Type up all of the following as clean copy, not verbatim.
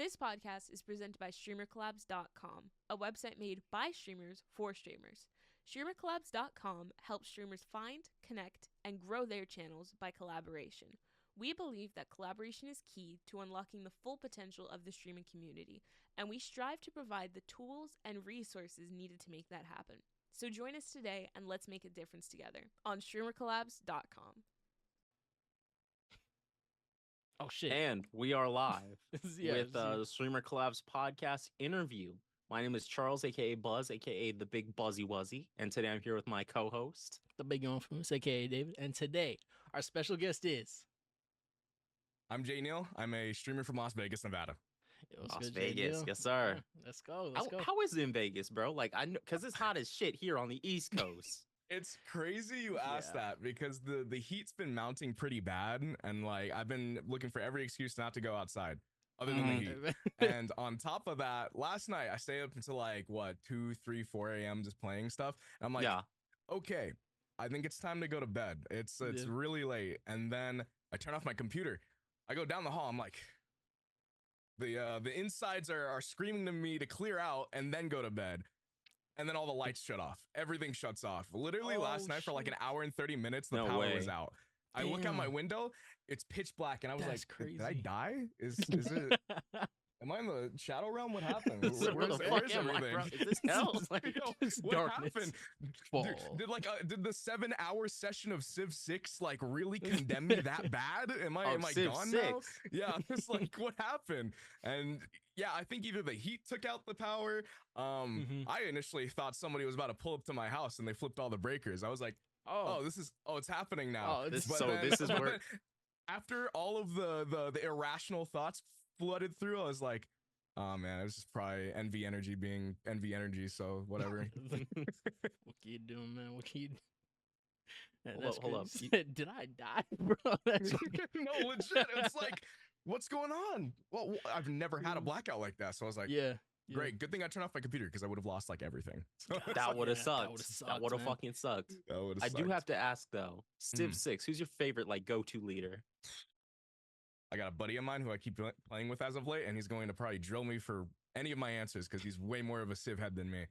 This podcast is presented by StreamerCollabs.com, a website made by streamers for streamers. StreamerCollabs.com helps streamers find, connect, and grow their channels by collaboration. We believe that collaboration is key to unlocking the full potential of the streaming community, and we strive to provide the tools and resources needed to make that happen. So join us today and let's make a difference together on StreamerCollabs.com. Oh shit! And we are live with yeah. the Streamer Collabs podcast interview. My name is Charles, aka Buzz, aka the Big Buzzy Wuzzy, and today I'm here with my co-host, the big infamous, aka David. And today our special guest is. I'm JayNeil. I'm a streamer from Las Vegas, Nevada. Las Vegas, yes sir. Yeah, let's go. Let's go. How is it in Vegas, bro? Like I know, cause it's hot as shit here on the East Coast. It's crazy you asked that because the heat's been mounting pretty bad, and like I've been looking for every excuse not to go outside other than the heat. And on top of that, last night I stayed up until like what 2, 3, 4 a.m. just playing stuff. And I'm like, okay, I think it's time to go to bed. It's really late. And then I turn off my computer. I go down the hall. I'm like, the insides are screaming to me to clear out and then go to bed. And then all the lights shut off. Everything shuts off. Literally last night for like an hour and 30 minutes, the power was out. I look out my window, it's pitch black, and I was like, crazy. Did I die? Is it? Am I in the shadow realm? What happened? Where the fuck am I, bro? Is this hell? What happened? Did the 7-hour session of Civ 6 like really condemn me that bad? Am I Civ gone 6? now? Yeah, it's like what happened? And yeah, I think either the heat took out the power. I initially thought somebody was about to pull up to my house and they flipped all the breakers. I was like, it's happening now. This is where after all of the irrational thoughts flooded through, I was like, oh man, it was just probably envy energy being envy energy, so whatever. What can you doing, man? What can you do? Hold up. Did I die, bro? No, legit. It's like, what's going on? Well, I've never had a blackout like that, so I was like, great. Good thing I turned off my computer because I would have lost like everything. That would have sucked. That would have fucking sucked. I do have to ask though, Civ 6, who's your favorite like go-to leader? I got a buddy of mine who I keep playing with as of late, and he's going to probably drill me for any of my answers because he's way more of a Civ head than me.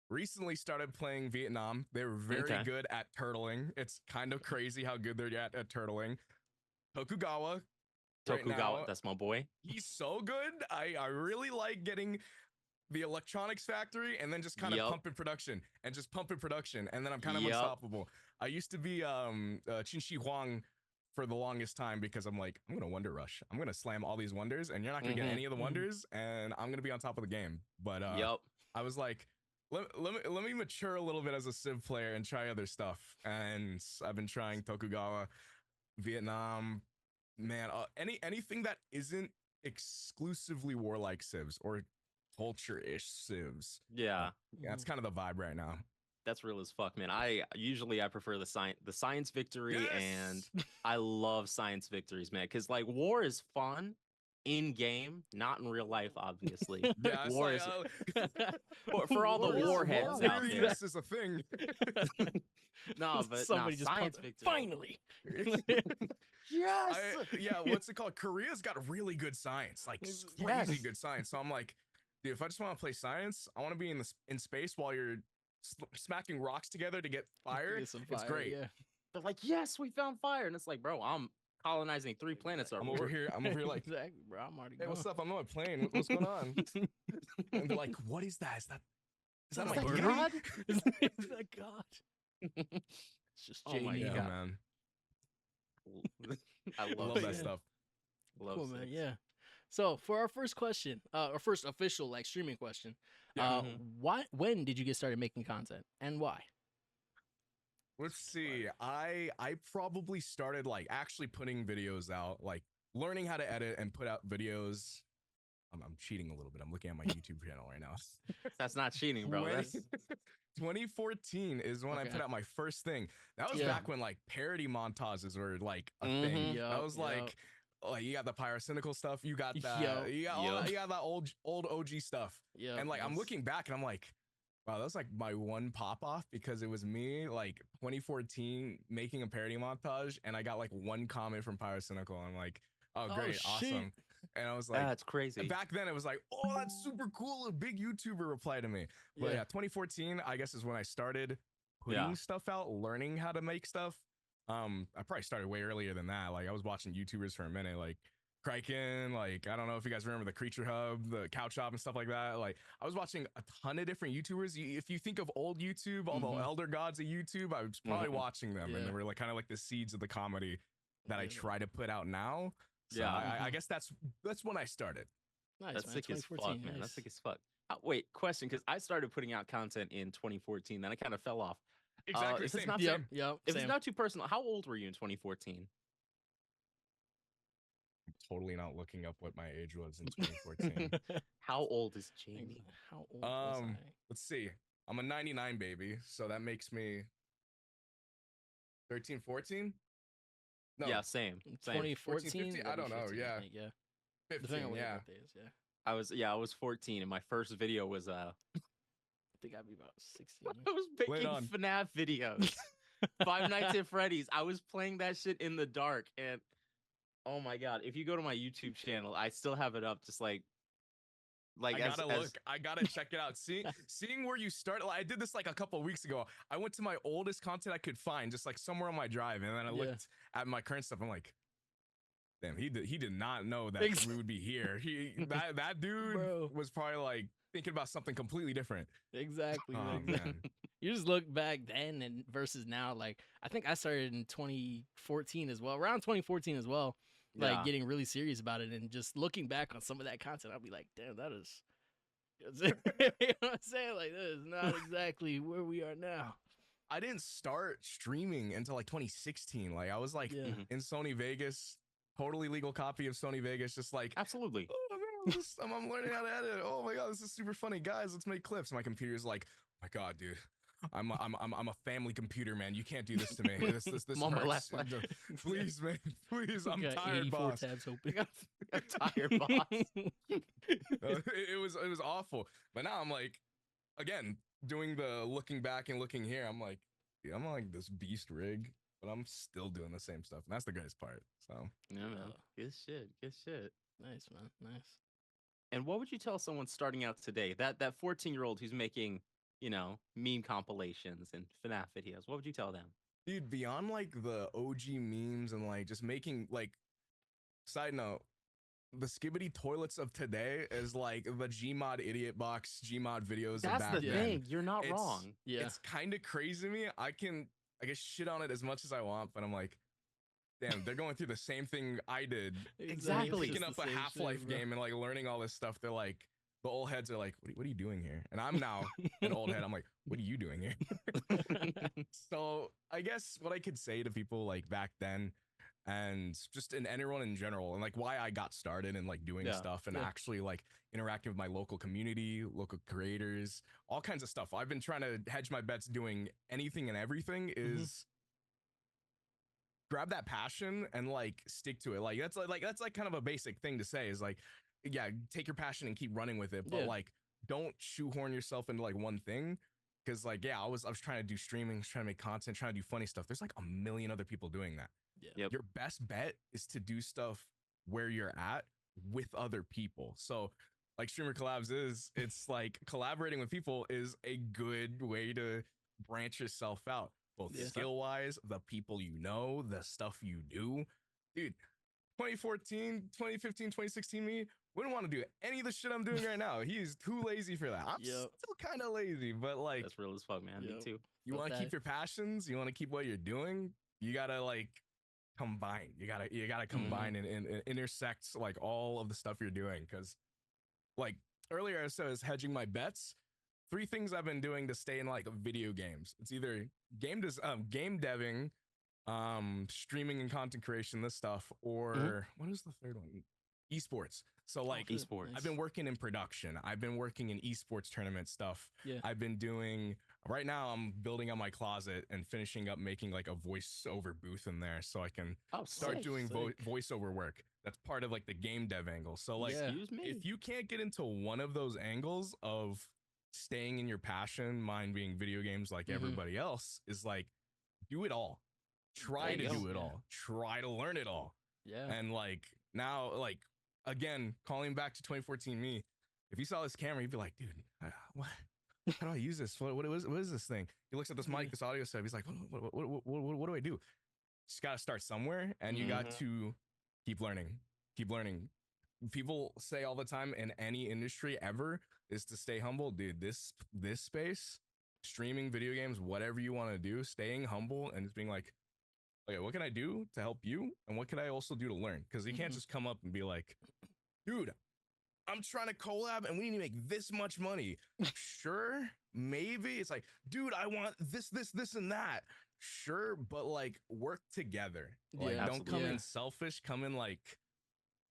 Recently started playing Vietnam. They were very good at turtling. It's kind of crazy how good they're at turtling. Tokugawa, that's my boy. He's so good. I really like getting the electronics factory and then just kind of pumping production and and then I'm kind of unstoppable. I used to be Qin Shi Huang for the longest time because I'm like, I'm gonna wonder rush. I'm gonna slam all these wonders and you're not gonna get any of the wonders, and I'm gonna be on top of the game. But I was like, let me mature a little bit as a Civ player and try other stuff. And I've been trying Tokugawa, Vietnam, man, anything that isn't exclusively warlike civs or culture-ish civs. Yeah, that's kind of the vibe right now. That's real as fuck, man. I prefer the science victory, and I love science victories, man, because like war is fun in game, not in real life, obviously. War is for all the warheads out there. This is a thing. No, but somebody just science victory. Finally. Yes. What's it called? Korea's got really good science, like crazy good science. So I'm like, dude, if I just want to play science, I want to be in space while you're smacking rocks together to get fire. It's great. Yeah. They're like, yes, we found fire, and it's like, bro, I'm colonizing 3 planets. I'm over here like, exactly, bro. I'm already. Hey, what's up? I'm on a plane. What's going on? And they're like, what is that? Is that my God? Is that God? It's just JayNeil, man. I love that stuff. Cool, man. Yeah. So for our first question, our first official like streaming question, when did you get started making content and why? Let's see. I probably started like actually putting videos out, like learning how to edit and put out videos. I'm cheating a little bit. I'm looking at my YouTube channel right now. That's not cheating, bro. 2014 is when I put out my first thing. That was back when like parody montages were like a thing. I was like you got the pyrocynical stuff, you got that, you got that old OG stuff. Yeah. And like I'm looking back and I'm like, wow, that was like my one pop off because it was me like 2014 making a parody montage and I got like one comment from pyrocynical. I'm like, oh great, awesome. And I was like, That's crazy. back then it was like, oh, that's super cool. A big YouTuber replied to me. But yeah, 2014, I guess, is when I started putting stuff out, learning how to make stuff. I probably started way earlier than that. Like I was watching YouTubers for a minute, like Kraken, like I don't know if you guys remember the Creature Hub, the Couch Hop and stuff like that. Like I was watching a ton of different YouTubers. If you think of old YouTube, all the elder gods of YouTube, I was probably watching them, and they were like kind of like the seeds of the comedy that I try to put out now. So I guess that's when I started. Nice, That's man. sick as fuck, man. That's sick as fuck. Wait, question, because I started putting out content in 2014, then I kind of fell off. Exactly. If it's same. not, Same. if it's not too personal, how old were you in 2014? I'm totally not looking up what my age was in 2014. How old is JayNeil? How old was I? Let's see. I'm a 99 baby, so that makes me 13, 14? No. Yeah, same. 2014. 14, 15? I don't know. 15, Yeah. I think, yeah. 15, Depending on what your yeah. birthday is, yeah. I was 14, and my first video was I think I'd be about 16. I was Wait making on. FNAF videos. Five Nights at Freddy's. I was playing that shit in the dark, and oh my god! If you go to my YouTube channel, I still have it up. Just like I gotta look. I gotta check it out. Seeing where you started. Like, I did this like a couple of weeks ago. I went to my oldest content I could find, just like somewhere on my drive, and then I looked at my current stuff. I'm like, damn, he did not know that we would be here. That dude was probably like thinking about something completely different. Exactly. Oh man. You just look back then and versus now. Like I think I started in 2014 as well, around 2014 as well. Like getting really serious about it and just looking back on some of that content, I'll be like, damn, that is. You know what I'm saying? Like that is not exactly where we are now. I didn't start streaming until like 2016. Like I was like in Sony Vegas, totally legal copy of Sony Vegas, just like absolutely. Oh man, I'm learning how to edit. Oh my god, this is super funny, guys. Let's make clips. My computer's like, oh my god, dude. I'm a family computer, man. You can't do this to me. This hurts. Please, man. Please, I'm tired, boss. Tabs open. I'm tired, boss. It was awful. But now I'm like, again, doing the looking back and looking here. I'm like, dude, I'm like this beast rig, but I'm still doing the same stuff. And that's the greatest part. So yeah, man. Good shit. Good shit. Nice, man. Nice. And what would you tell someone starting out today? That 14-year-old who's making, you know, meme compilations and FNAF videos. What would you tell them? Dude, beyond like the OG memes and like just making like, side note, the skibbity toilets of today is like the Gmod idiot box Gmod videos. That's of back the then. thing. You're not wrong. Yeah. It's kind of crazy to me. I guess shit on it as much as I want, but I'm like, damn, they're going through the same thing I did. Exactly. Picking up a Half-Life game and like learning all this stuff. They're like, the old heads are like, what are you doing here? And I'm now an old head. I'm like, what are you doing here? So I guess what I could say to people like back then and just in everyone in general and like why I got started and like doing stuff and actually like interacting with my local community, local creators, all kinds of stuff. I've been trying to hedge my bets doing anything and everything is grab that passion and like stick to it. Like that's kind of a basic thing to say is like, yeah, take your passion and keep running with it, but like don't shoehorn yourself into like one thing. Cause like, yeah, I was trying to do streaming, trying to make content, trying to do funny stuff. There's like a million other people doing that. Yeah. Your best bet is to do stuff where you're at with other people. So like StreamerCollabs it's like collaborating with people is a good way to branch yourself out, both skill wise, the people you know, the stuff you do. Dude, 2014, 2015, 2016 me wouldn't want to do any of the shit I'm doing right now. He's too lazy for that. I'm still kind of lazy, but like that's real as fuck, man. Me too. You want to keep your passions, you want to keep what you're doing, you gotta like combine. You gotta combine and intersect like all of the stuff you're doing. Cause like earlier I said I was hedging my bets. 3 things I've been doing to stay in like video games. It's either game deving, streaming and content creation, this stuff, or what is the third one? Esports. So like esports. I've been working in production. I've been working in esports tournament stuff. Yeah. I've been doing right now I'm building up my closet and finishing up making like a voiceover booth in there so I can start doing voiceover work. That's part of like the game dev angle. So like if you can't get into one of those angles of staying in your passion, mine being video games like everybody else, is like do it all. Try to do it all. Try to learn it all. Yeah. And like now like again, calling back to 2014 me, if you saw this camera, you'd be like, dude, what? How do I use this? What is this thing? He looks at this mic, this audio stuff. He's like, what do I do? Just got to start somewhere, and you got to keep learning. Keep learning. People say all the time in any industry ever is to stay humble, dude. This space, streaming, video games, whatever you want to do, staying humble and just being like, okay, what can I do to help you, and what can I also do to learn? Because you can't just come up and be like, dude, I'm trying to collab and we need to make this much money. Sure, maybe. It's like, dude, I want this, and that. Sure, but like work together. Like, don't come in selfish. Come in like,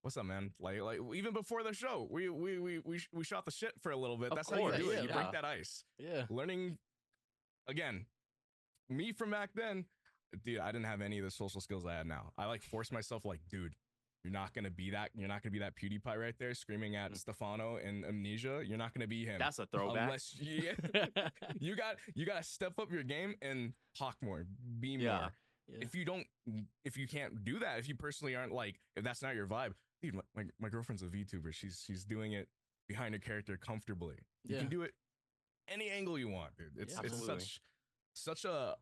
what's up, man? Like even before the show, we shot the shit for a little bit. That's how you do it. You break that ice. Yeah. Learning again. Me from back then, dude, I didn't have any of the social skills I had now. I like forced myself like, dude, you're not gonna be that PewDiePie right there screaming at Stefano and Amnesia. You're not gonna be him. That's a throwback. Unless you gotta step up your game and talk more, be more. Yeah. If you can't do that, if you personally aren't like, if that's not your vibe, dude, my girlfriend's a VTuber. She's doing it behind her character comfortably. You can do it any angle you want, dude. It's such a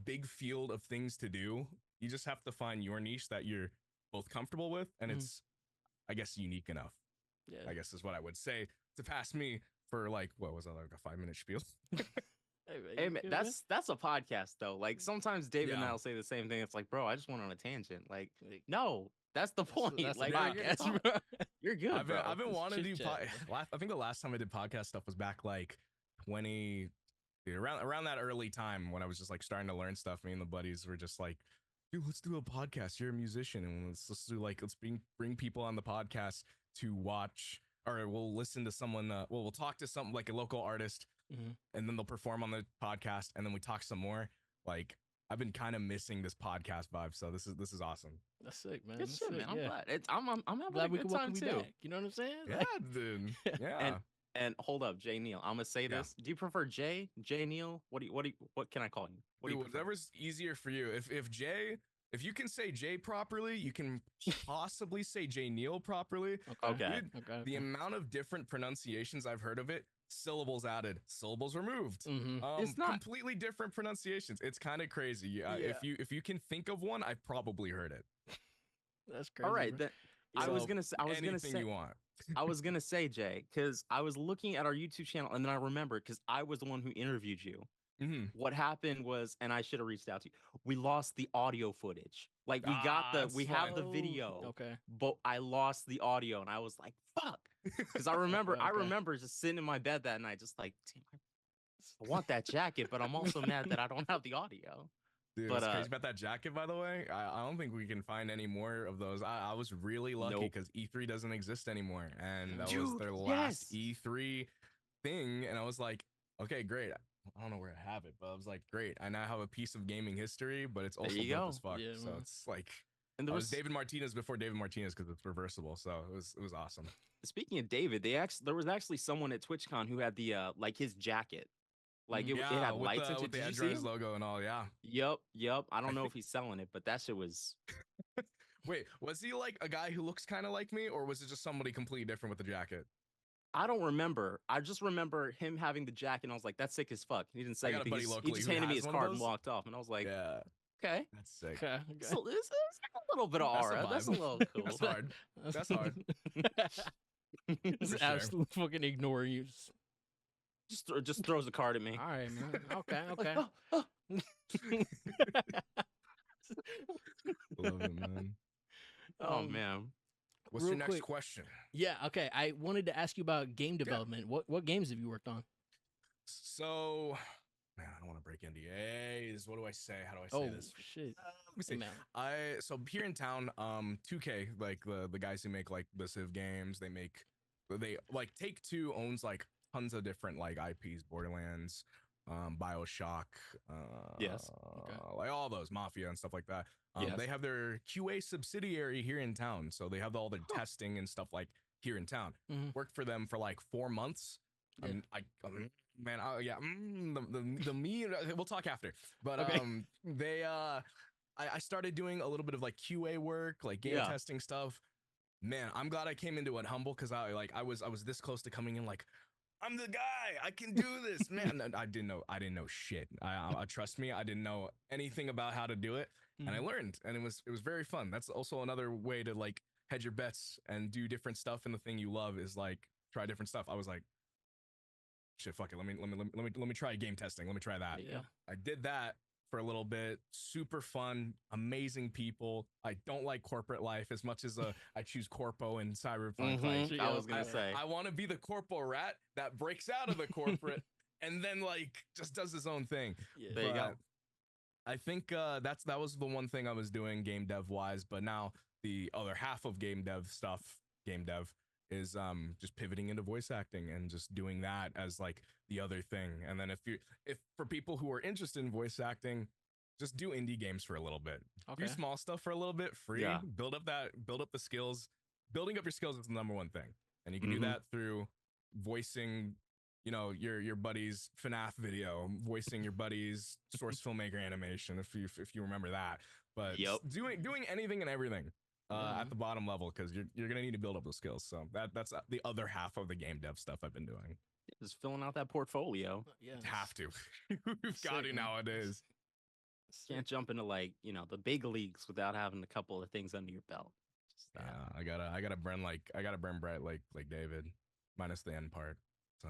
big field of things to do. You just have to find your niche that you're both comfortable with, and it's, I guess, unique enough. Yeah, I guess is what I would say to pass me for like, what was that, like a 5-minute spiel? Hey man, that's a podcast though. Like sometimes David and I'll say the same thing. It's like, bro, I just went on a tangent. Like, no, that's the point. That's like, you're good. I've been wanting to do. I think the last time I did podcast stuff was back like 20, around that early time when I was just like starting to learn stuff. Me and the buddies were just like, dude, let's do a podcast. You're a musician, and let's do like, let's bring people on the podcast to watch, or we'll listen to someone. We'll talk to some like a local artist, and then they'll perform on the podcast, and then we talk some more. Like, I've been kind of missing this podcast vibe, so this is awesome. That's sick, man. Good shit, man. I'm glad. I'm having glad a good time too. Back. You know what I'm saying? Yeah, dude. Yeah. And hold up, JayNeil. I'm gonna say this. Do you prefer JayNeil? What can I call you? Whatever's easier for you. If you can say Jay properly, you can possibly say JayNeil properly. Okay. Dude, the amount of different pronunciations I've heard of it, syllables added, syllables removed. It's not completely different pronunciations. It's kind of crazy. If you can think of one, I've probably heard it. That's crazy. All right. I was gonna say you want. I was gonna say, Jay, because I was looking at our YouTube channel and then I remembered, because I was the one who interviewed you. What happened was, and I should have reached out to you, we lost the audio footage. Like, we have the video, but I lost the audio, and I was like, fuck. Because I remember just sitting in my bed that night, just like, damn, I want that jacket, but I'm also mad that I don't have the audio. Dude, it's crazy about that jacket, by the way. I don't think we can find any more of those. I was really lucky because E3 doesn't exist anymore, and that was their last E3 thing, and I was like, okay, great. I don't know where I have it, but I was like, great. I now have a piece of gaming history, but it's also dope as fuck. So it's like, and there was David Martinez before David Martinez because it's reversible. So it was awesome. Speaking of David, there was actually someone at TwitchCon who had the like his jacket. Like it had lights into the Edgerunners logo and all. Yeah. Yep. I don't know if he's selling it, but that shit was. Wait, was he like a guy who looks kind of like me, or was it just somebody completely different with the jacket? I don't remember. I just remember him having the jacket, and I was like, "That's sick as fuck." He didn't say anything. He just handed me his card and walked off, and I was like, "Yeah, okay, that's sick." Okay. So this is a little bit of aura. That's a little cool. That's hard. That's hard. Just absolutely fucking ignoring you. Just throws the card at me. All right, man. Okay. Love it, man. Oh man. What's your next question? Yeah, okay. I wanted to ask you about game development. What games have you worked on? So, man, I don't want to break NDAs. What do I say? How do I say this? Oh shit. Let me see. So here in town, 2K, like the guys who make like the Civ games, they like Take-Two owns like tons of different like IPs, Borderlands, BioShock, like all those Mafia and stuff like that. They have their QA subsidiary here in town, so they have all the testing and stuff like here in town. Worked for them for like 4 months. We'll talk after. But I started doing a little bit of like QA work, like game testing stuff. man, I'm glad I came into it humble because I was this close to coming in like I'm the guy. I can do this, man. I didn't know shit. I trust me. I didn't know anything about how to do it, and I learned, and it was very fun. That's also another way to like hedge your bets and do different stuff. And the thing you love is like try different stuff. I was like, shit, fuck it. Let me try game testing. Let me try that. Yeah. I did that for a little bit. Super fun, amazing people. I don't like corporate life as much as I choose corpo and cyberpunk. Like I was gonna say, I want to be the corpo rat that breaks out of the corporate and then like just does his own thing. Yeah. there you go. I think that was the one thing I was doing game dev wise, but now the other half of game dev is just pivoting into voice acting and just doing that as like the other thing. And then if for people who are interested in voice acting, just do indie games for a little bit. Okay. Do small stuff for a little bit, free. Yeah. Build up the skills. Building up your skills is the number one thing, and you can do that through voicing, you know, your buddy's FNAF video, voicing your buddy's source filmmaker animation, if you remember that. But doing anything and everything at the bottom level, because you're gonna need to build up those skills. So that's the other half of the game dev stuff I've been doing. Just filling out that portfolio. Yeah. Have to. We've got to nowadays. Can't jump into like, you know, the big leagues without having a couple of things under your belt. Just that. Yeah, I gotta burn bright like David, minus the end part. So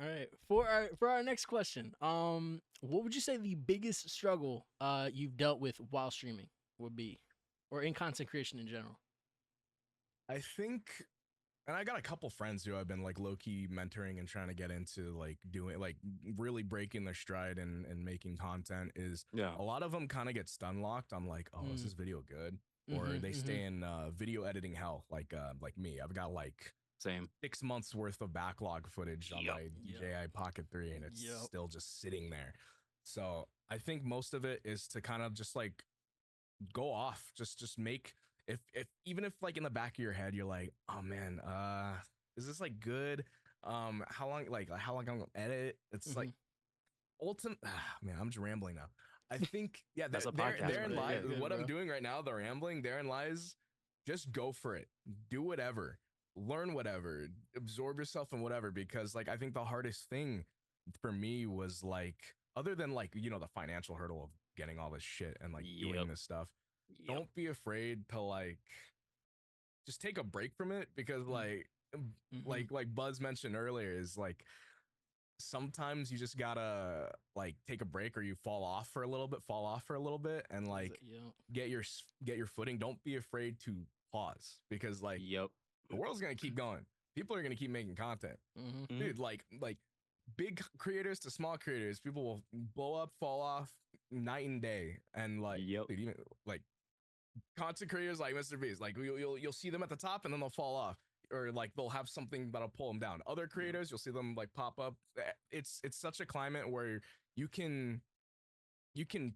All right. For our next question, what would you say the biggest struggle you've dealt with while streaming would be, or in content creation in general? I think, and I got a couple friends who I've been like low-key mentoring and trying to get into like doing like really breaking their stride and making content. Is a lot of them kind of get stun locked on like, oh, is this video good? Or they stay in video editing hell, like me. I've got like same 6 months worth of backlog footage on my DJI Pocket 3, and it's still just sitting there. So I think most of it is to kind of just like go off, just make, if even if like in the back of your head you're like, oh man, is this like good? How long I'm gonna edit? It's like ultimate. Man, I'm just rambling now. I think that's a podcast. Therein lies what I'm bro. doing right now. The rambling. Therein lies. Just go for it. Do whatever. Learn whatever. Absorb yourself in whatever. Because like I think the hardest thing for me was like, other than like, you know, the financial hurdle of getting all this shit and like doing this stuff. Don't be afraid to like just take a break from it, because like Buzz mentioned earlier, is like sometimes you just gotta like take a break, or you fall off for a little bit and like get your footing. Don't be afraid to pause, because like the world's gonna keep going. People are gonna keep making content. Dude, like big creators to small creators, people will blow up, fall off night and day. And like dude, even like content creators like Mr. Beast, like you'll see them at the top and then they'll fall off, or like they'll have something that'll pull them down. Other creators, you'll see them like pop up. It's such a climate where you can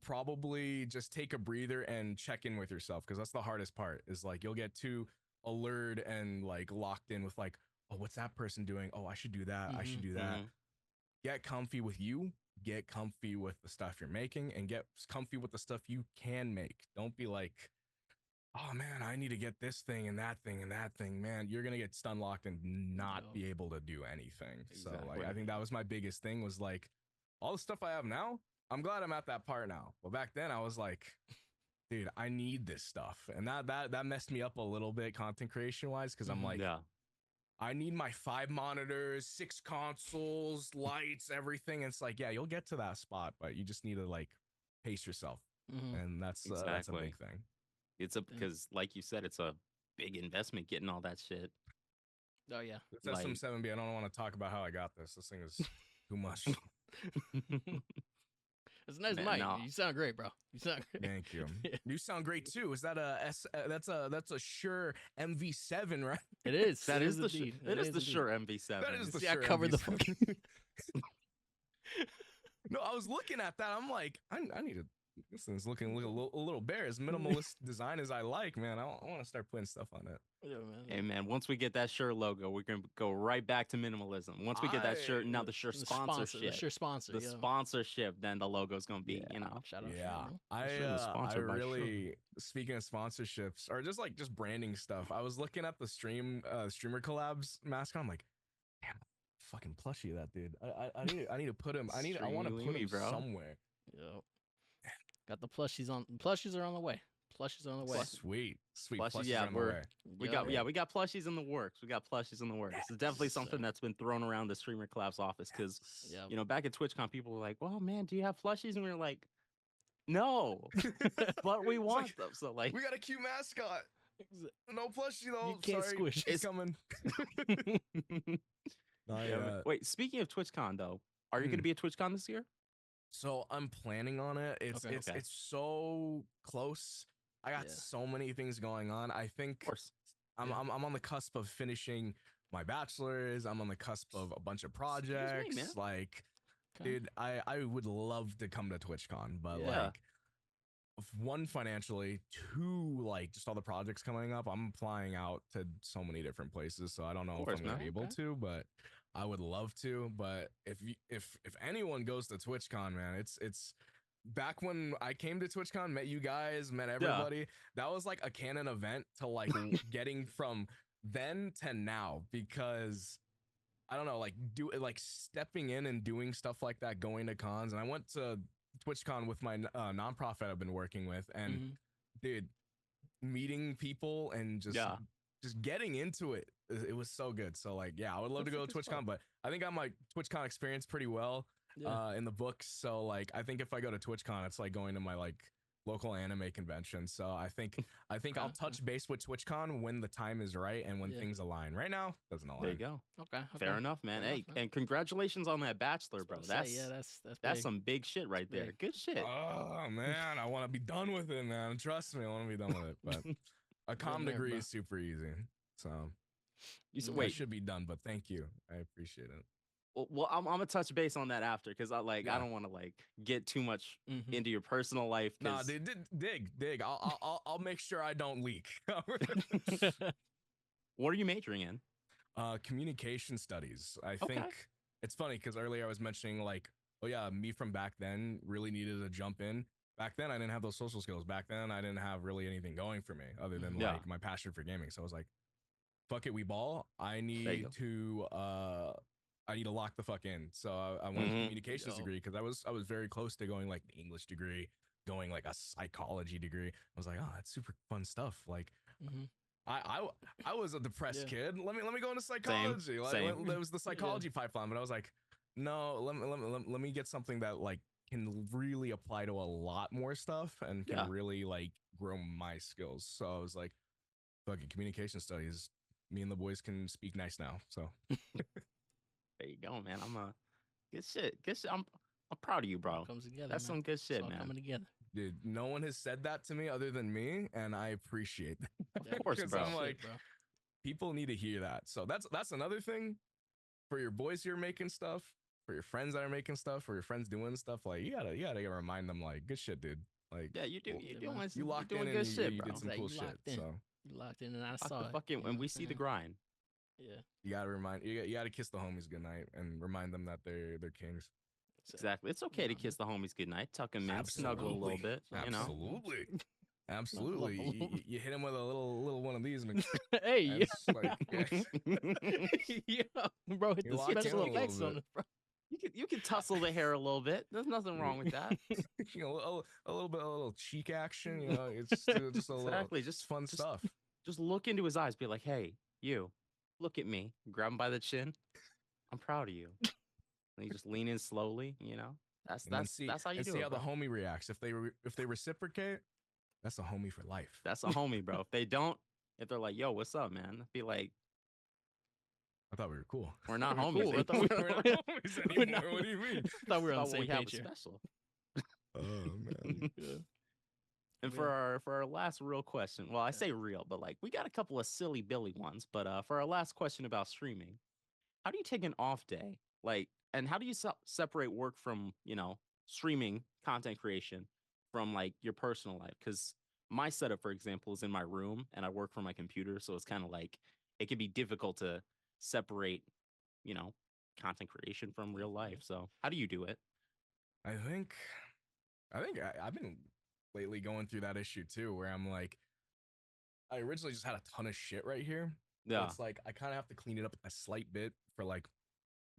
probably just take a breather and check in with yourself, because that's the hardest part, is like you'll get too allured and like locked in with like, oh, what's that person doing? Oh, I should do that. I should do that. Get comfy with you. Get comfy with the stuff you're making, and get comfy with the stuff you can make. Don't be like, oh man, I need to get this thing and that thing and that thing. Man, you're gonna get stun locked and not be able to do anything. So like I think that was my biggest thing, was like all the stuff I have now, I'm glad I'm at that part now. But back then I was like, dude, I need this stuff. And that messed me up a little bit content creation wise, because I'm like, I need my 5 monitors, 6 consoles, lights, everything. And it's like, yeah, you'll get to that spot, but you just need to like pace yourself. And that's a big thing. It's because like you said, it's a big investment getting all that shit. Oh yeah. It's SM7B. I don't want to talk about how I got this. This thing is too much. It's a nice mic. No. You sound great, bro. You sound great. Thank you. You sound great too. Is that that's a Shure MV7, right? It is. That is the Shure MV7. That is the See, Shure I covered MV7. the fucking No, I was looking at that. I'm like, I need to This thing's looking a little bare. As minimalist design as I like, man. I want to start putting stuff on it. Yeah, man. Hey man, once we get that shirt logo, we're gonna go right back to minimalism. Once we get that shirt, now the shirt The sponsor, sponsorship, the shirt sponsor, the yeah. sponsorship, then the logo's gonna be, you know. Shout out, Yeah, Sure, I really, speaking of sponsorships or just branding stuff, I was looking at the StreamerCollabs mascot. I'm like, damn, fucking plushie that dude. I need to put him. I want to put him somewhere. Yep. Got the plushies on. Plushies are on the way. Plushies are on the way. Sweet. Plushies, yeah, we got plushies in the works. We got plushies in the works. It's definitely something that's been thrown around the StreamerCollabs office because you know, back at TwitchCon, people were like, "Well, man, do you have plushies?" And we were like, "No, but we want them." So like, we got a cute mascot. No plushie though. You can't squish. It's coming. Wait, speaking of TwitchCon though, are you going to be at TwitchCon this year? So I'm planning on it. It's so close. I got so many things going on. I think I'm on the cusp of finishing my bachelor's. I'm on the cusp of a bunch of projects. Dude, I would love to come to TwitchCon, but like, one, financially, two, like just all the projects coming up. I'm applying out to so many different places, so I don't know if I'm gonna be able to, but I would love to. But if anyone goes to TwitchCon, man, it's back when I came to TwitchCon, met you guys, met everybody. That was like a canon event to like getting from then to now, because I don't know, like stepping in and doing stuff like that, going to cons. And I went to TwitchCon with my nonprofit I've been working with, and dude, meeting people and just getting into it, it was so good. So like, I would love to go to TwitchCon, but I think I got my TwitchCon experience pretty well in the books. So like, I think if I go to TwitchCon, it's like going to my like local anime convention. So I think I'll touch base with TwitchCon when the time is right and when things align. Right now, doesn't align. There you go. Okay. Fair enough, man. And congratulations on that bachelor, bro. That's some big shit right there. Good shit. Oh man, I want to be done with it, man. Trust me, I want to be done with it. But a comm degree is super easy. So I should be done, but thank you. I appreciate it. Well, I'm gonna touch base on that after, because I don't want to like get too much into your personal life. Nah, dig. I'll make sure I don't leak. What are you majoring in? Communication studies. I think it's funny because earlier I was mentioning like, oh yeah, me from back then really needed to jump in. Back then I didn't have those social skills. Back then I didn't have really anything going for me other than like my passion for gaming. So I was like, fuck it, we ball. I need to lock the fuck in. So I went to communications degree because I was very close to going like the English degree, going like a psychology degree. I was like, oh, that's super fun stuff. Like I was a depressed kid. Let me go into psychology. There was the psychology pipeline, but I was like, no, let me get something that like can really apply to a lot more stuff and can really like grow my skills. So I was like, fucking communication studies. Me and the boys can speak nice now. So there you go, man. I'm good shit. I'm proud of you, bro. Comes together. That's some good shit, man. Coming together. Dude, no one has said that to me other than me, and I appreciate that. Of course, bro. I'm like, people need to hear that. So that's another thing for your boys who are making stuff, for your friends that are making stuff, for your friends doing stuff. Like you gotta remind them, like, good shit, dude. Like, you locked in good and shit, you bro. did some cool shit. So you locked in, and I saw it. And we see the grind. Yeah, you gotta you gotta kiss the homies goodnight and remind them that they're kings. Exactly. It's okay to kiss the homies goodnight, tuck them in, snuggle a little bit. Absolutely. Absolutely. You hit him with a little one of these. And hey, yeah, bro, hit the special effects on it, bro. You can tussle the hair a little bit. There's nothing wrong with that. You know, a little cheek action. You know, it's just a little just fun stuff. Just look into his eyes. Be like, hey, you, look at me. Grab him by the chin. I'm proud of you. And you just lean in slowly. You know, that's how you do it. See how the homie reacts. If they reciprocate, that's a homie for life. That's a homie, bro. If they don't, if they're like, yo, what's up, man? Be like, I thought we were cool. We're not homies. I thought we were not homies anymore. What do you mean? I thought we were on the same page here. Special. Oh man. And for our last real question, well, I say real, but like we got a couple of silly Billy ones. But for our last question about streaming, how do you take an off day? Like, and how do you separate work from, you know, streaming content creation from like your personal life. Because my setup, for example, is in my room and I work from my computer. So it's kind of like it can be difficult to separate, you know, content creation from real life. So how do you do it? I think I've been lately going through that issue too, where I'm like, I originally just had a ton of shit right here. But Yeah. it's like I kind of have to clean it up a slight bit for like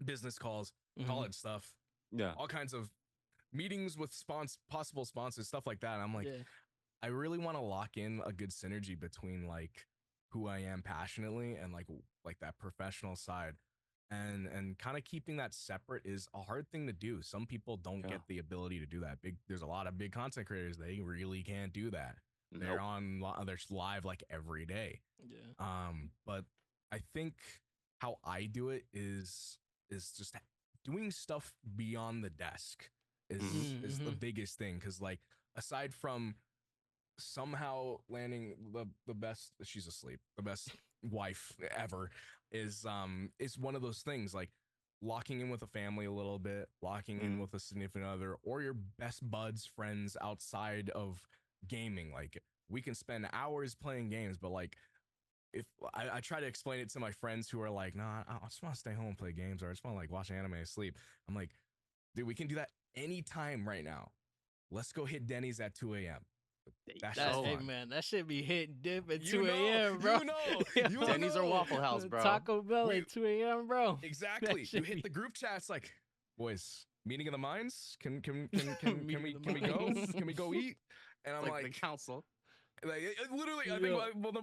business calls, college stuff, Yeah. all kinds of meetings with possible sponsors, stuff like that. And I'm like, I really want to lock in a good synergy between like who I am passionately and like that professional side. And kind of keeping that separate is a hard thing to do. Some people don't get the ability to do that. There's a lot of big content creators, they really can't do that. They're they're live like every day. But I think how I do it is just doing stuff beyond the desk is the biggest thing. Cause like aside from somehow landing the best, she's asleep, the best wife ever is one of those things, like locking in with a family a little bit, locking in with a significant other or your best buds friends outside of gaming. Like we can spend hours playing games, but like if I try to explain it to my friends who are like, nah, I just want to stay home and play games, or I just want to like watch anime and sleep. I'm like, dude, we can do that anytime right now. Let's go hit Denny's at 2 a.m. That's hey man, that should be hitting dip at 2 a.m. bro. Denny's or Waffle House, bro. Taco Bell at 2 a.m. bro. Exactly. You hit the group chats like, boys, meeting of the minds. Can we go? Can we go eat? And I'm like the council. Like literally, I think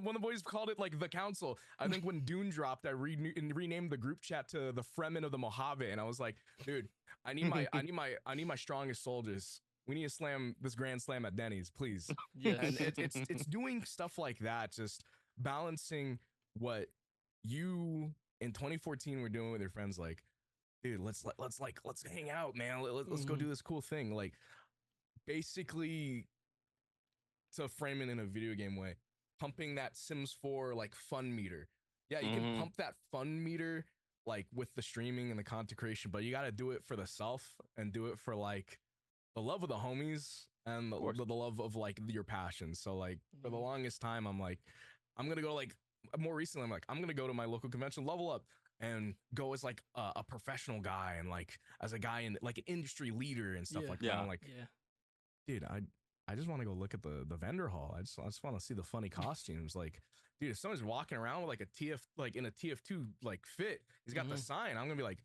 when the boys called it like the council. I think when Dune dropped, I renamed the group chat to the Fremen of the Mojave, and I was like, dude, I need my strongest soldiers. We need to slam this grand slam at Denny's, please. And it's doing stuff like that, just balancing what you in 2014 were doing with your friends. Like, dude, let's hang out, man. Let's go do this cool thing. Like, basically, to frame it in a video game way, pumping that Sims 4 like fun meter. Yeah, you can pump that fun meter like with the streaming and the content creation, but you got to do it for the self and do it for like the love of the homies and the love of like your passion. So like for the longest time, I'm like, I'm gonna go like more recently, I'm like, I'm gonna go to my local convention, level up, and go as like a professional guy and like as a guy in like an industry leader and stuff like that. I'm like, dude, I just want to go look at the vendor hall. I just want to see the funny costumes. Like, dude, if someone's walking around with like a TF, like in a TF2 like fit, he's got the sign, I'm gonna be like,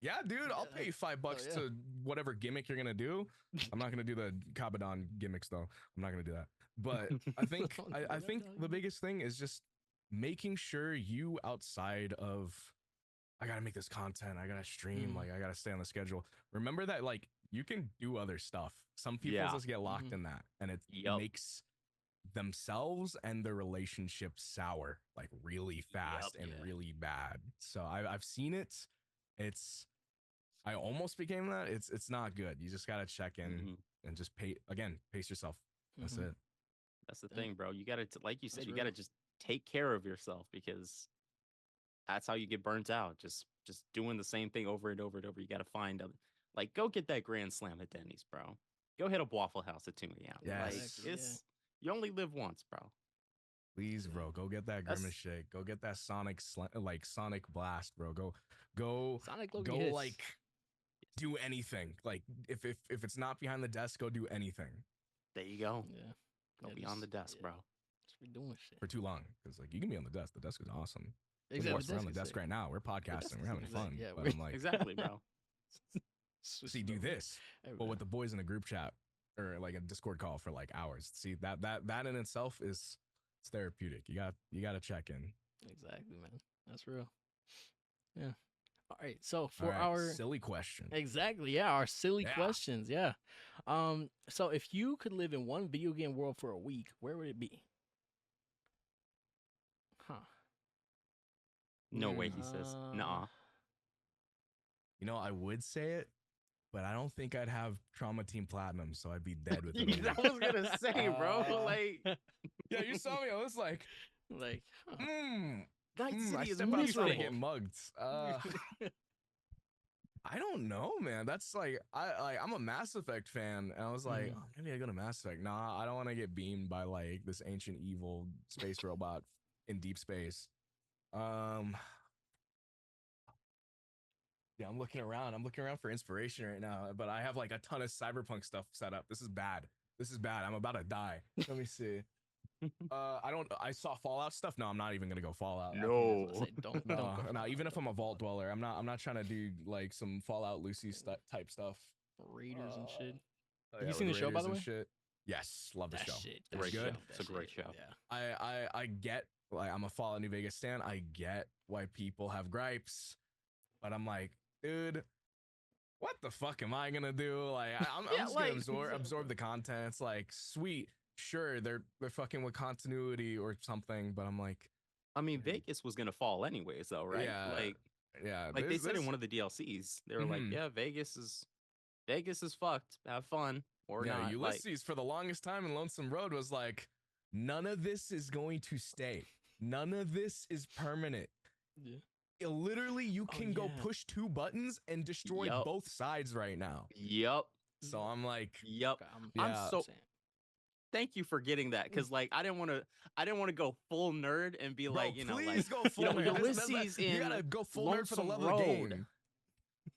yeah, dude, I'll pay you $5 to whatever gimmick you're gonna do. I'm not gonna do the Kabadon gimmicks though. I'm not gonna do that. But I think I think the biggest thing is just making sure you outside of, I gotta make this content, I gotta stream, like I gotta stay on the schedule. Remember that like you can do other stuff. Some people just get locked in that, and it makes themselves and their relationship sour like really fast and really bad. So I've seen it. I almost became that. It's not good. You just gotta check in and just pace yourself. That's it. That's the thing, bro. You gotta, like you said, you gotta just take care of yourself, because that's how you get burnt out. Just doing the same thing over and over and over. You gotta find like, go get that grand slam at Denny's, bro. Go hit a Waffle House at 2 a.m. Yes. Like, you only live once, bro. Please, bro, go get that Grimace shake. Go get that Sonic Blast, bro. Go Sonic like do anything. Like if it's not behind the desk, go do anything. There you go. Go beyond the desk, bro. Just be doing shit for too long, because like you can be on the desk. The desk is awesome. Exactly. We're on the desk right now. We're podcasting. We're having fun. Yeah, but I'm like, exactly, bro. See, do this, but with the boys in a group chat or like a Discord call for like hours. See, that in itself is therapeutic. You got to check in. Exactly, man. That's real. Yeah. All right. So for our silly question. Exactly. Yeah. Our silly questions. Yeah. So if you could live in one video game world for a week, where would it be? No way, he says. Nah. You know, I would say it, but I don't think I'd have Trauma Team Platinum, so I'd be dead with it. I was gonna say, bro. Like, yeah, you saw me. I was like, Night City is miserable. miserable. Get mugged. I don't know, man. That's like I'm a Mass Effect fan, and I was like, oh, maybe I go to Mass Effect. Nah, I don't want to get beamed by like this ancient evil space robot in deep space. Yeah, I'm looking around. I'm looking around for inspiration right now, but I have like a ton of cyberpunk stuff set up. This is bad. This is bad. I'm about to die. Let me see. I saw Fallout stuff. No, I'm not even gonna go Fallout. No. Don't No, go no, Fallout, even if don't I'm a go vault Fallout. dweller, I'm not trying to do like some Fallout Lucy type stuff. Raiders and shit. Oh, Have yeah, you seen with the show, by Raiders the and way? shit. Yes, love the That show. shit. It's Great good. show. It's a great show. Yeah. I get, like, I'm a Fallout New Vegas stan. I get why people have gripes, but I'm like, dude, what the fuck am I gonna do? Like, I'm Yeah, just gonna like, absorb the content. It's like, sweet, sure, they're fucking with continuity or something, but I'm like, I mean, Vegas was gonna fall anyways, though, right? yeah, yeah. Like they said in one of the DLCs, they were like, "Yeah, Vegas is fucked. Have fun or yeah, not." Like, Ulysses for the longest time in Lonesome Road was like, none of this is going to stay. None of this is permanent. Literally, you can go push 2 buttons and destroy Yup. both sides right now. Yup. So I'm like, Yup. yeah. I'm so thank you for getting that, because like I didn't want to go full nerd and be bro, like, you know, please like, go full you know, nerd. Ulysses You in gotta go full nerd for the Lonesome love of the Road. game.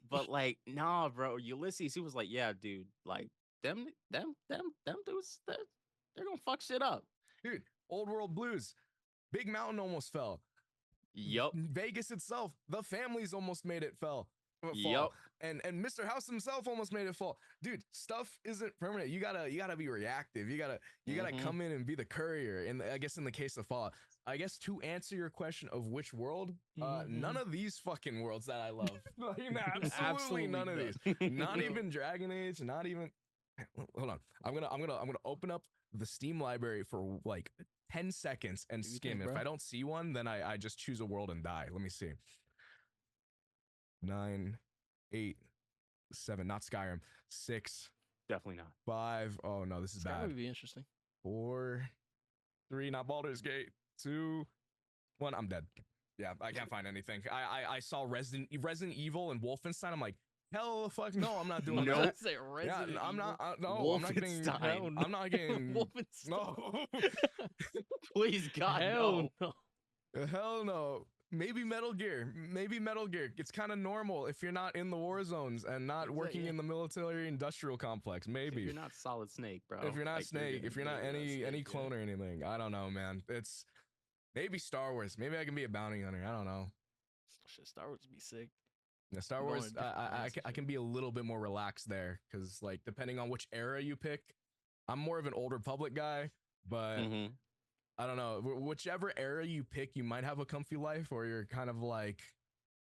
But like, nah, bro, Ulysses, he was like, yeah, dude, like them dudes, they're gonna fuck shit up. Dude, Old World Blues, Big Mountain almost fell. Yup. Vegas itself, the families almost made it fall. Yup. And Mr. House himself almost made it fall. Dude, stuff isn't permanent. You gotta be reactive. You gotta come in and be the courier. And I guess in the case of Fallout, I guess to answer your question of which world, none of these fucking worlds that I love. Absolutely none of these. Not even Dragon Age. Not even. Hold on. I'm gonna open up the Steam library for like 10 seconds and skim. If I don't see one, then I just choose a world and die. Let me see. 9, 8, 7, not Skyrim. 6, definitely not. 5. Oh no, this is bad. That would be interesting. 4, 3, not Baldur's Gate. 2, 1. I'm dead. Yeah, I can't find anything. I saw Resident Evil and Wolfenstein. I'm like, hell the fuck no, I'm not doing that. Yeah, I'm not. No, I'm not getting. I'm not getting. No. Please, God, hell no. Hell no. Maybe Metal Gear. Maybe Metal Gear. It's kind of normal if you're not in the war zones and not working in the military industrial complex. Maybe. If you're not Solid Snake, bro. If you're not Snake, if you're not any clone or anything. I don't know, man. It's maybe Star Wars. Maybe I can be a bounty hunter. I don't know. Shit, Star Wars would be sick. Yeah, Star Wars, I can be a little bit more relaxed there because, like, depending on which era you pick, I'm more of an Old Republic guy, but I don't know. Whichever era you pick, you might have a comfy life, or you're kind of like,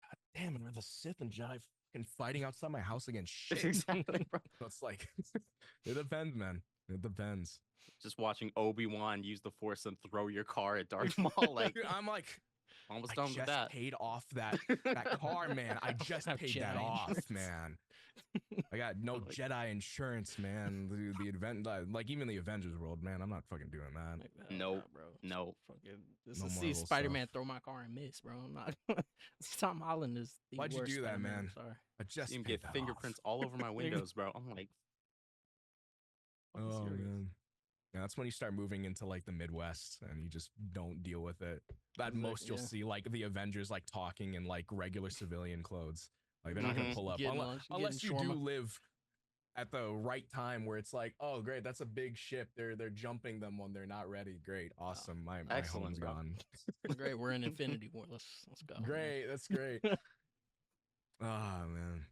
God damn it, are the Sith and Jedi fucking fighting outside my house again? Shit. Exactly, bro. So it's like, it depends, man. It depends. Just watching Obi-Wan use the Force and throw your car at Darth Maul, like I'm like, almost done with that. I just paid off that car, man. I just paid that off, man. I got no Jedi insurance, man. The event, like even the Avengers world, man. I'm not fucking doing that. Nope, bro. No. Fucking. This is see Spider-Man throw my car and miss, bro. I'm not. Tom Holland is the Why'd you worst do that, Spider-Man. man? Sorry. I just see him get fingerprints all over my windows, bro. I'm like, oh man. Yeah, that's when you start moving into like the Midwest and you just don't deal with it. At most, you'll see like the Avengers like talking in like regular civilian clothes. Like they're not gonna pull up unless you do live at the right time where it's like, oh great, that's a big ship. They're jumping them when they're not ready. Great, awesome. My home's gone. Great, we're in Infinity War. Let's go. Great, that's great. Ah man.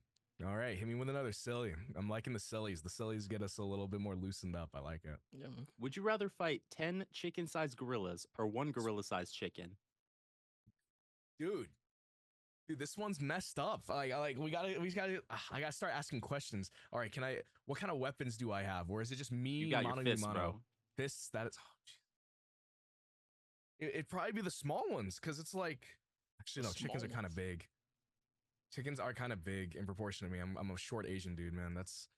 All right, hit me with another silly. I'm liking the sillies. The sillies get us a little bit more loosened up. I like it. Yeah, man. Would you rather fight 10 chicken-sized gorillas or 1 gorilla-sized chicken? Dude, this one's messed up. Like we gotta. I gotta start asking questions. All right, what kind of weapons do I have, or is it just me? You got your fists, bro. Fists. That is. It'd probably be the small ones because it's like. Actually, no. Chickens are kind of big. Chickens are kind of big in proportion to me. I'm a short Asian dude, man. That's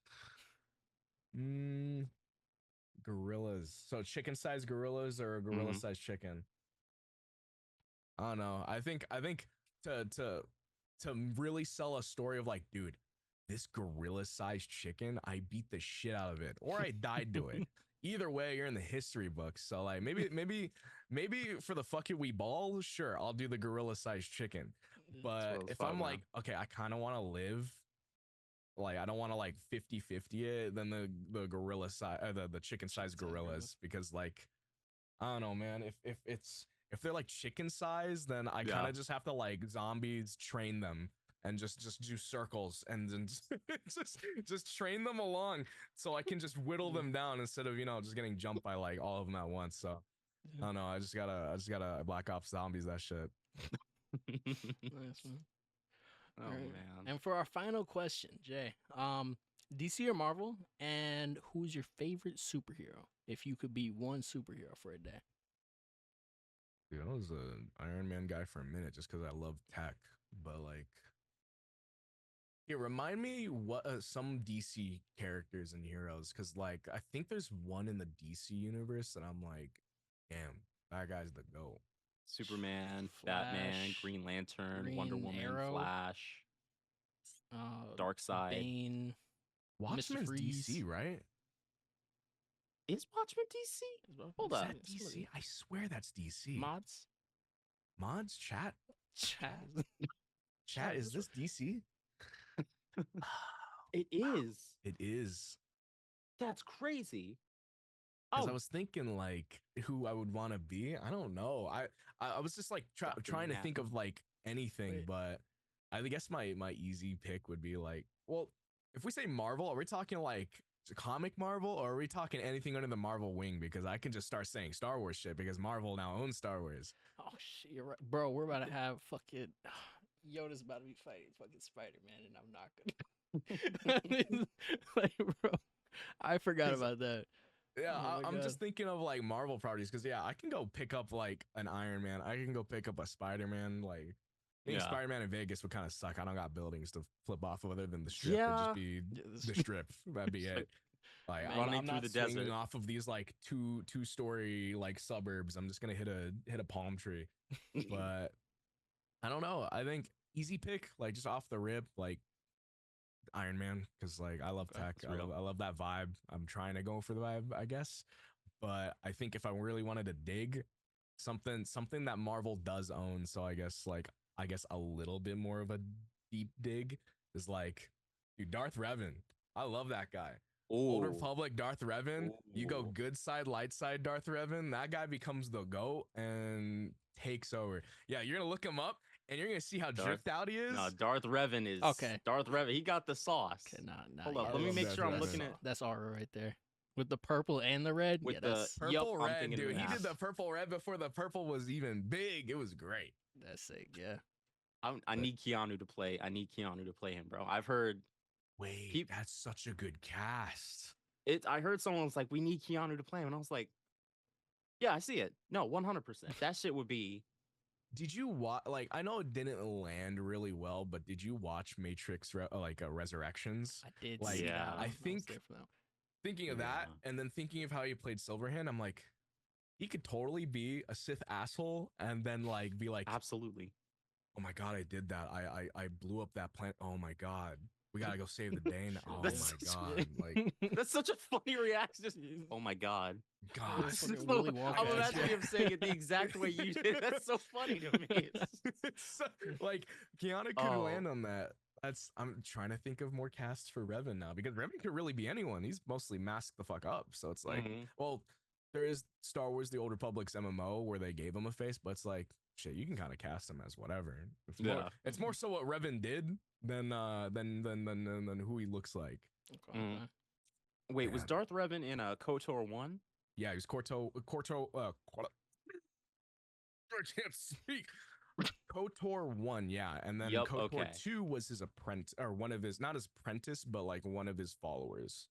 gorillas. So chicken-sized gorillas or a gorilla-sized chicken? I don't know. I think to really sell a story of like, dude, this gorilla-sized chicken, I beat the shit out of it, or I died to it. Either way, you're in the history books. So like maybe for the fuck it we ball, sure, I'll do the gorilla-sized chicken. But if I'm like, okay, I kind of want to live, like I don't want to like 50-50 it, then the gorilla size, the chicken size gorillas, because like I don't know, man. If they're like chicken size, then I kind of just have to like zombies train them and just do circles and then just train them along so I can just whittle them down instead of just getting jumped by like all of them at once. So I don't know. I just gotta Black Ops Zombies that shit. Nice, man. Oh Right. man. And for our final question, Jay, DC or Marvel, and who's your favorite superhero? If you could be one superhero for a day. Dude, I was an Iron Man guy for a minute just because I love tech, but like, remind me what some DC characters and heroes, because like I think there's one in the DC universe that I'm like, damn, that guy's the GOAT. Superman, Flash, Batman, Green Lantern, Green Wonder Woman, Arrow, Flash, Darkseid. Bane, Watchmen's DC, right? Is Watchmen DC? Hold Is up. that DC? I swear that's DC. Mods, chat. Chat. Is this DC? It is. It is. That's crazy. Because I was thinking like who I would want to be. I don't know. I was just like trying to think of like anything, but I guess my easy pick would be like, well, if we say Marvel, are we talking like comic Marvel, or are we talking anything under the Marvel wing? Because I can just start saying Star Wars shit because Marvel now owns Star Wars. Oh shit, you're right, bro. We're about to have fucking Yoda's about to be fighting fucking Spider-Man, and I'm not gonna. Like, bro, I forgot about that. Yeah, I'm just thinking of like Marvel properties because I can go pick up like an Iron Man. I can go pick up a Spider-Man. Like, I think Spider-Man in Vegas would kind of suck. I don't got buildings to flip off of other than the strip. It'd just be the strip. That'd be it. Like running I'm through not the swinging desert off of these like two-story like suburbs. I'm just gonna hit a palm tree. But I don't know. I think easy pick, like just off the rip, like Iron Man, because like I love tech. I love that vibe. I'm trying to go for the vibe, I guess. But I think if I really wanted to dig something that Marvel does own, so I guess a little bit more of a deep dig is like, dude, Darth Revan. I love that guy. Old Republic Darth Revan. You go good side, light side Darth Revan. That guy becomes the GOAT and takes over. Yeah, you're gonna look him up and you're gonna see how dripped out he is. No, Darth Revan is Darth Revan. He got the sauce. Okay, Hold up, let me make sure I'm looking at. That's Aura right there with the purple and the red. With the purple red, dude. He did the purple red before the purple was even big. It was great. That's sick. Yeah. I need Keanu to play. I need Keanu to play him, bro. I've heard. Wait, that's such a good cast. I heard someone was like, we need Keanu to play him, and I was like, yeah, I see it. No, 100%. That shit would be. Did you watch? Like, I know it didn't land really well, but did you watch Matrix Resurrections? I did. Like, yeah, I think thinking of that, and then thinking of how he played Silverhand, I'm like, he could totally be a Sith asshole, and then like be like, absolutely. Oh my god, I did that. I blew up that planet. Oh my god. We gotta go save the day now. Oh my god! Like that's such a funny reaction. Just oh my god. God, I'm imagining him saying it the exact way you did. That's so funny to me. It's so, like Keanu could land on that. I'm trying to think of more casts for Revan now because Revan could really be anyone. He's mostly masked the fuck up. So it's like, well, there is Star Wars: The Old Republic's MMO where they gave him a face, but it's like shit. You can kind of cast him as whatever. It's more so what Revan did than who he looks like. Wait, was Darth Revan in KOTOR 1? Yeah, he was I can't speak. KOTOR 1, yeah, and then KOTOR 2 was his apprentice, or one of his, not his apprentice, but like one of his followers.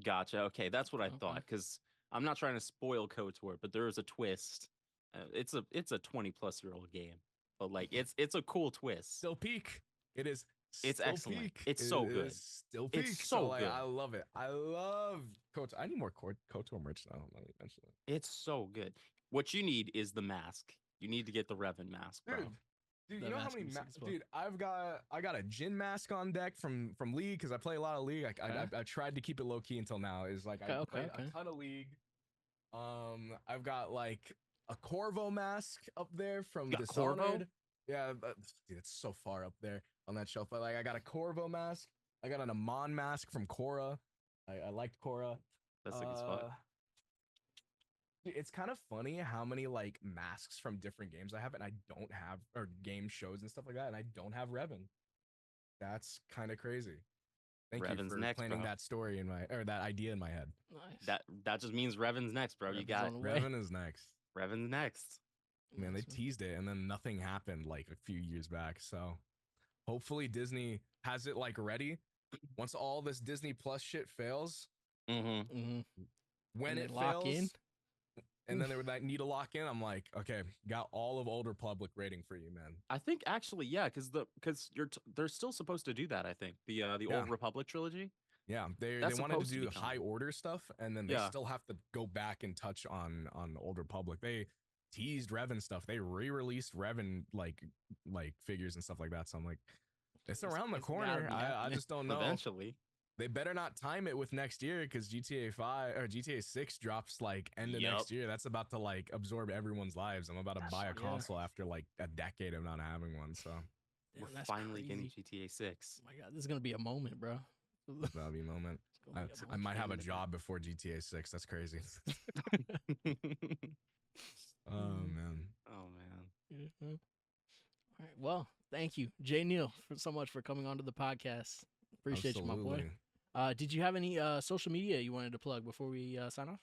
Gotcha. Okay, that's what I thought. Because I'm not trying to spoil KOTOR, but there is a twist. It's a 20-plus-year-old game, but like it's a cool twist. Still peak. It is. It's excellent. Peak. It's so good. Still peak. It's so good. I love it. I love KOTOR. I need more KOTOR merch now. Eventually. It's so good. What you need is the mask. You need to get the Revan mask, bro. Dude, Dude, That you know how mask many would be sick as fuck. dude, I got a Jin mask on deck from League because I play a lot of League. I tried to keep it low key until now. Is like I played a ton of League. I've got like a Corvo mask up there from Dishonored. Corvo? Yeah, dude, it's so far up there on that shelf. But like I got a Corvo mask. I got an Amon mask from Korra. I liked Korra. That's sick as fuck. It's kind of funny how many like masks from different games I have, and I don't have, or game shows and stuff like that, and I don't have Revan. That's kind of crazy. Thank Revan's you for next, planting bro. that story in my, or that idea in my head. Nice. That just means Revan's next, bro. You Revan's got on the way. Revan is next. Revan's next. Man, they teased it, and then nothing happened like a few years back. So hopefully Disney has it like ready. Once all this Disney Plus shit fails, when it fails, and then they would need to lock in. I'm like, okay, got all of Old Republic rating for you, man. I think actually, yeah, because they're still supposed to do that. I think the Old Republic trilogy. Yeah, they That's wanted to supposed to do be high coming. order stuff, and then they still have to go back and touch on Old Republic. They teased Revan stuff. They re-released Revan like figures and stuff like that. So I'm like, it's around the corner. I just don't know. Eventually. They better not time it with next year because GTA 5 or GTA 6 drops like end of next year. That's about to like absorb everyone's lives. I'm about to buy a console after like a decade of not having one. So we're finally getting GTA 6. Oh my god, this is gonna be a moment, bro. That'll be a moment. I might have a job before GTA 6. That's crazy. Oh man. Oh man. All right. Well, thank you, JayNeil, so much for coming onto the podcast. Appreciate you, my boy. Did you have any social media you wanted to plug before we sign off?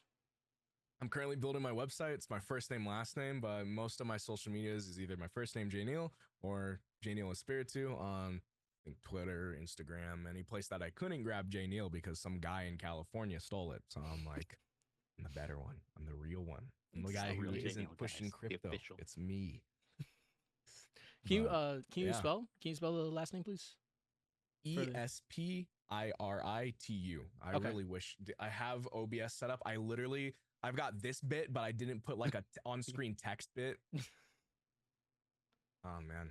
I'm currently building my website. It's my first name, last name, but most of my social medias is either my first name, JayNeil, or JayNeil Espiritu on Twitter, Instagram, any place that I couldn't grab JayNeil because some guy in California stole it. So I'm like, I'm the better one. I'm the real one. I'm the guy who isn't pushing crypto. It's me. Can you spell the last name, please? Espiritu. I really wish I have OBS set up. I've got this bit, but I didn't put like a on-screen text bit. Oh man.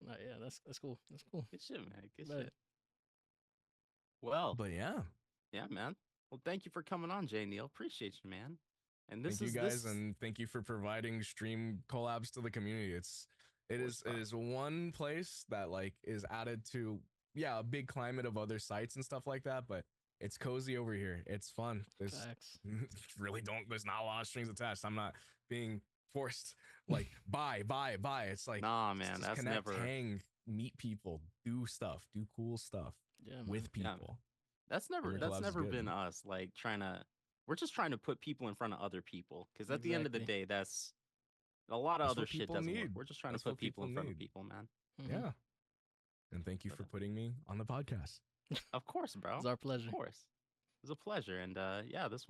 Yeah, that's cool. That's cool. Good shit, man. Good shit. Well, but yeah, man. Well, thank you for coming on, JayNeil. Appreciate you, man. And thank you guys, and thank you for providing stream collabs to the community. It is one place that like is added to a big climate of other sites and stuff like that, but it's cozy over here. It's fun. There's there's not a lot of strings attached. I'm not being forced like buy. It's like, nah, man, that's connect, never hang, meet people, do stuff, do cool stuff with people. Yeah. That's never been us like we're just trying to put people in front of other people, because at the end of the day, that's a lot of other shit doesn't work. We're just trying to put people in front of people, man. Yeah. And thank you for putting me on the podcast. Of course, bro. It's our pleasure. Of course. It was a pleasure. And this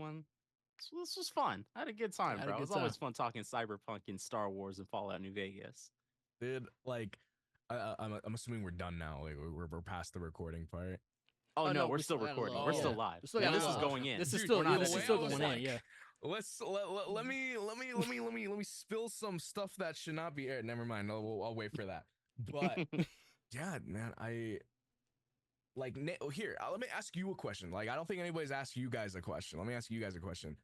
was fun. I had a good time, bro. It was always fun talking Cyberpunk and Star Wars and Fallout New Vegas. Dude, like, I'm assuming we're done now. Like, we're past the recording part. Oh, no, we're still recording. We're still live. This is going in. This is still going in. Yeah. Let me spill some stuff that should not be aired. Never mind. I'll wait for that. But yeah, man, let me ask you a question. Like, I don't think anybody's asked you guys a question. Let me ask you guys a question.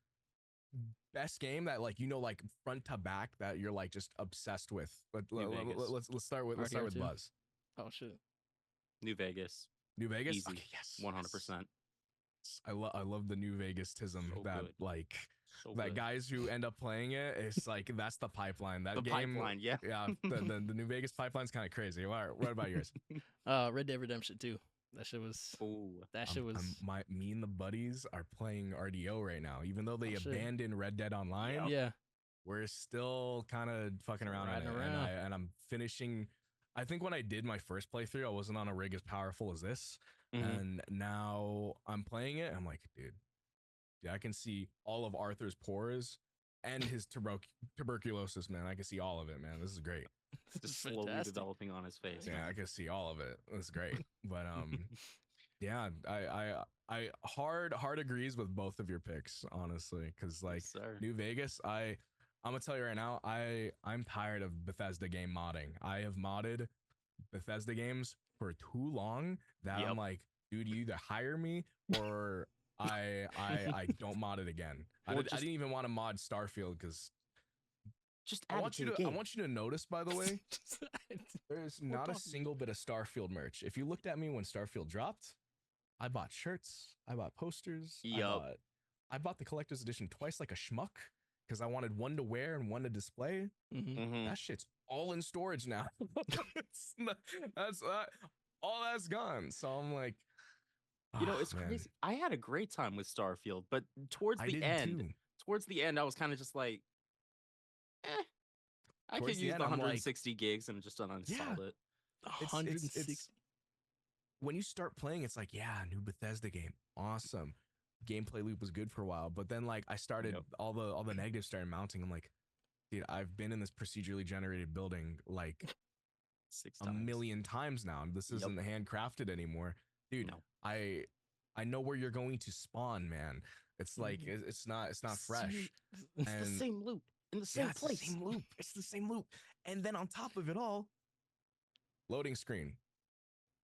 Best game that like like front to back that you're like just obsessed with. But let's start with Buzz. Oh shit. New Vegas. New Vegas. Easy. Okay, yes. 100%. I love the New Vegas-tism that good. like that guys who end up playing it. It's like that's the pipeline. That the game, pipeline, yeah. The New Vegas pipeline's kind of crazy. What about yours? Red Dead Redemption 2. That shit was. Me and the buddies are playing RDO right now, even though they abandoned Red Dead Online. Yeah, we're still kind of fucking around on it, and I'm finishing. I think when I did my first playthrough, I wasn't on a rig as powerful as this, and now I'm playing it. I'm like, dude, I can see all of Arthur's pores and his tuberculosis, man. I can see all of it, man. This is great. It's just slowly developing on his face. Yeah, I can see all of it. It's great. But yeah, I hard agrees with both of your picks, honestly, because like New Vegas, I I'm gonna tell you right now, I'm tired of Bethesda game modding. I have modded Bethesda games for too long that I'm Yep. like, dude, you either hire me or I don't mod it again. I didn't even want to mod Starfield because Just I add it want to you the to game. notice, by the way, there's We're not a talking- single bit of Starfield merch. If you looked at me when Starfield dropped, I bought shirts, I bought posters, Yup. I bought the collector's edition twice like a schmuck because I wanted one to wear and one to display. Mhm. That shit's all in storage now. It's not, that's all that's gone. So I'm like, You know, ah, it's man, crazy. I had a great time with Starfield, but towards I the did end, too. I was kind of just like, I Towards could the use end, the I'm like, 160 gigs and just uninstalled yeah, it. it's 160. when you start playing, it's like, yeah, new Bethesda game, awesome. Gameplay loop was good for a while, but then like I started Yep. all the negatives started mounting. I'm like, dude, I've been in this procedurally generated building like 6 a times. million times now. This Yep. isn't handcrafted anymore, dude. No. I know where you're going to spawn, man. It's like it's not fresh. It's the And same loop in the same yeah, it's the place. same loop. It's the same loop. And then on top of it all, loading screen,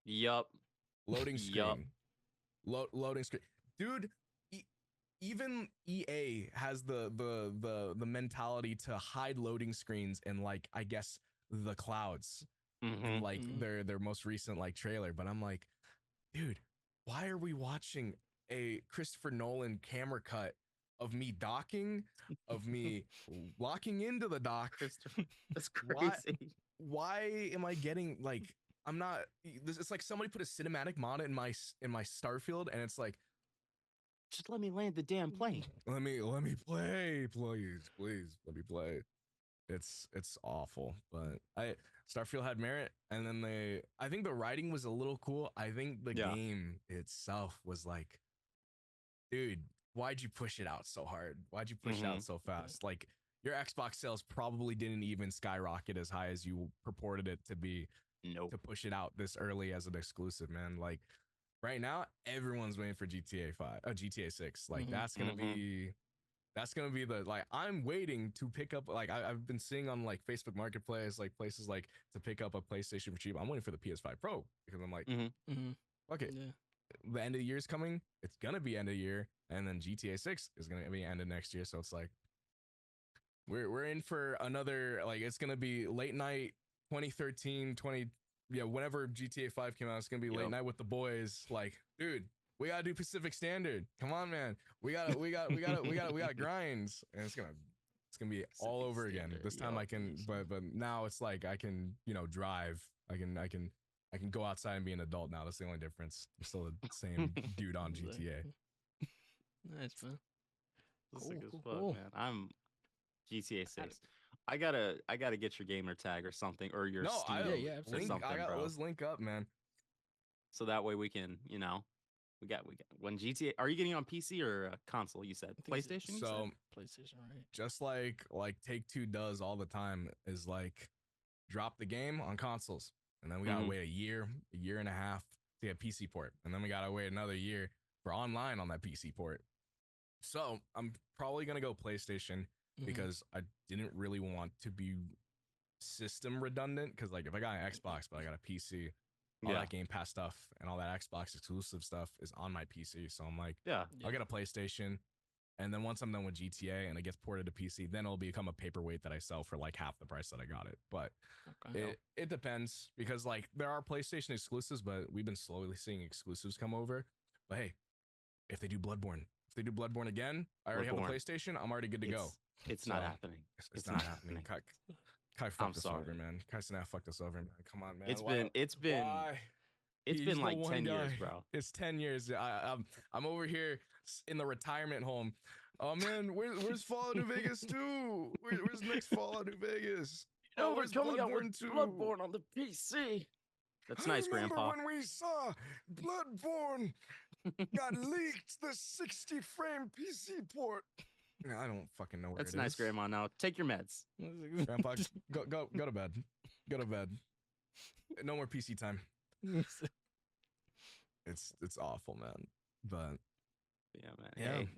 Yup. loading Yup. screen, loading screen, dude. Even EA has the mentality to hide loading screens in like I guess the clouds in like their most recent like trailer. But I'm like, dude, why are we watching a Christopher Nolan camera cut of me docking, of me locking into the dock? That's Why? crazy. Why am I getting like I'm not? It's like somebody put a cinematic mod in my Starfield, and it's like, Just let me land the damn plane. let me play, please let me play. It's awful, but Starfield had merit, and then I think the writing was a little cool. I think the Yeah. game itself was like, dude, why'd you push it out so hard? Why'd you push it out so fast? Like your Xbox sales probably didn't even skyrocket as high as you purported it to be Nope. to push it out this early as an exclusive, man. Like right now, everyone's waiting for GTA 6. Like that's gonna be the like I'm waiting to pick up like I've been seeing on like Facebook Marketplace, like places like to pick up a PlayStation for cheap. I'm waiting for the PS5 Pro because I'm like, okay, the end of the year is coming. It's gonna be end of the year, and then GTA 6 is gonna be end of next year. So it's like we're in for another like it's gonna be late night 2013 20 yeah whenever GTA 5 came out. It's gonna be late night with the boys. Like, dude, we gotta do Pacific Standard. Come on, man. We gotta grinds, and it's gonna be all over again. This time I can, but now it's like I can drive. I can go outside and be an adult now. That's the only difference. I'm still the same dude on GTA. Nice, man. Cool, man. I'm GTA 6. I gotta get your gamer tag or something, or your Steam or something, bro. Let's link up, man. So that way we can, we got when GTA. Are you getting it on PC or console? You said PlayStation. So PlayStation, right? just like Take-Two does all the time is like drop the game on consoles, and then we gotta wait a year and a half to get PC port, and then we gotta wait another year for online on that PC port. So I'm probably gonna go PlayStation because I didn't really want to be system redundant. Because like if I got an Xbox but I got a PC, all that Game Pass stuff and all that Xbox exclusive stuff is on my PC. So I'm like, I'll get a PlayStation, and then once I'm done with GTA and it gets ported to PC, then it'll become a paperweight that I sell for like half the price that I got it. But it depends because like there are PlayStation exclusives, but we've been slowly seeing exclusives come over. But hey, if they do Bloodborne again, I already have a PlayStation. I'm already good to go. It's not happening. It's not happening. Kai fucked us over, man. Kai Snap fucked us over, man. Come on, man. It's been like 10 years, bro. It's 10 years. I'm over here in the retirement home. Oh man, where's Fallout New Vegas 2? Where's next Fallout New Vegas? We're coming out with Bloodborne on the PC. That's nice, Grandpa. When we saw Bloodborne got leaked, the 60 frame PC port. I don't fucking know where That's it nice, is. Grandma. Now take your meds. Grandpa, go to bed. Go to bed. No more PC time. It's awful, man. But yeah, man. Yeah. Hey,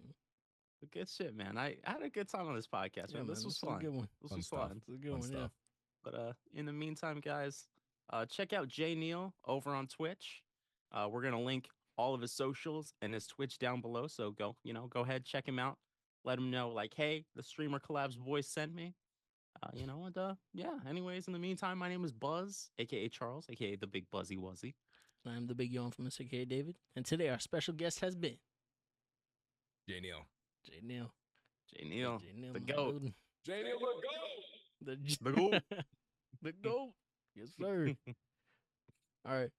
Good shit, man. I had a good time on this podcast, Yeah, man. This was a fun. good one. This Fun was stuff. fun. It's a good Fun one. stuff. But in the meantime, guys, check out JayNeil over on Twitch. We're gonna link all of his socials and his Twitch down below. So go ahead, check him out. Let him know, like, hey, the Streamer Collabs boys sent me. Yeah. Anyways, in the meantime, my name is Buzz, aka Charles, aka the Big Buzzy Wuzzy. I'm the big yo from aka David, and today our special guest has been JayNeil. JayNeil. JayNeil, JayNeil, the my goat. building. JayNeil, look go. The The goat. the goat. Yes, sir. All right.